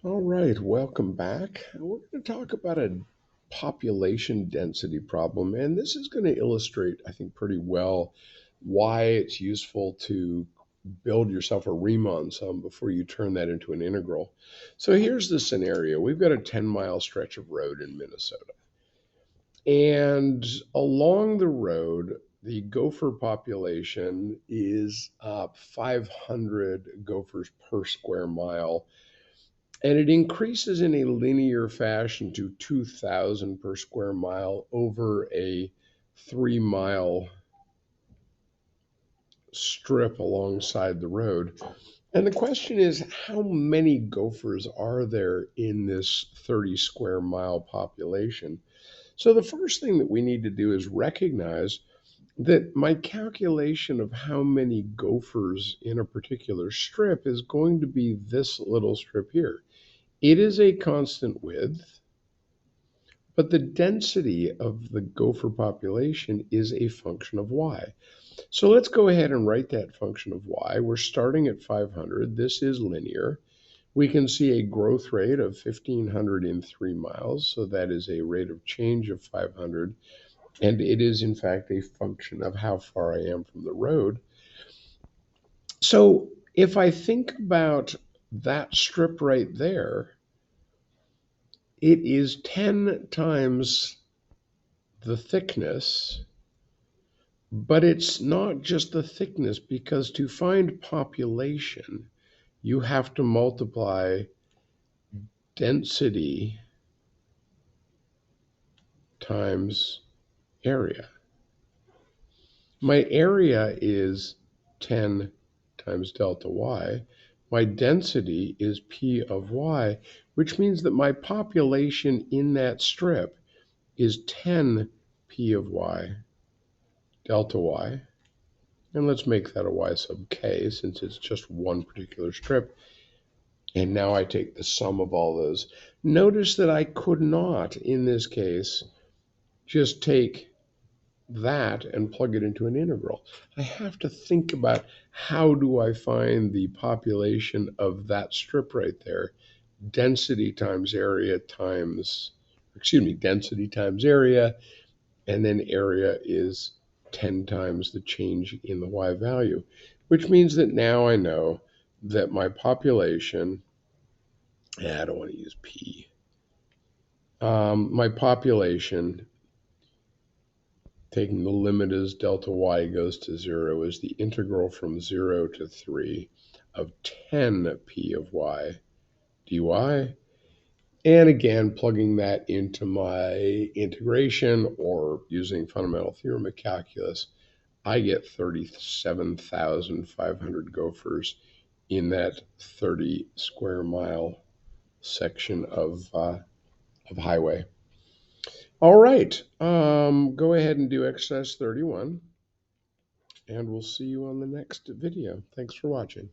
All right, welcome back. We're going to talk about a population density problem, and this is going to illustrate, I think, pretty well why it's useful to build yourself a Riemann sum before you turn that into an integral. So here's the scenario. We've got a 10-mile stretch of road in Minnesota, and along the road, the gopher population is 500 gophers per square mile, and it increases in a linear fashion to 2,000 per square mile over a 3-mile strip alongside the road. And the question is, how many gophers are there in this 30 square mile population? So the first thing that we need to do is recognize that my calculation of how many gophers in a particular strip is going to be this little strip here. It is a constant width, but the density of the gopher population is a function of y. So let's go ahead and write that function of y. We're starting at 500. This is linear. We can see a growth rate of 1,500 in 3 miles, so that is a rate of change of 500, and it is in fact a function of how far I am from the road. So if I think about that strip right there, it is 10 times the thickness, but it's not just the thickness, because to find population, you have to multiply density times area. My area is 10 times delta y. My density is P of y, which means that my population in that strip is 10 P of y delta y. And let's make that a y sub k since it's just one particular strip. And now I take the sum of all those. Notice that I could not, in this case, just take that and plug it into an integral. I have to think about, how do I find the population of that strip right there? Density times area density times area, and then area is 10 times the change in the y value, which means that now I know that my population, I don't want to use P, my population, taking the limit as delta y goes to 0, is the integral from 0 to 3 of 10 P of y dy. And again, plugging that into my integration or using fundamental theorem of calculus, I get 37,500 gophers in that 30 square mile section of highway. All right, go ahead and do exercise 31, and we'll see you on the next video. Thanks for watching.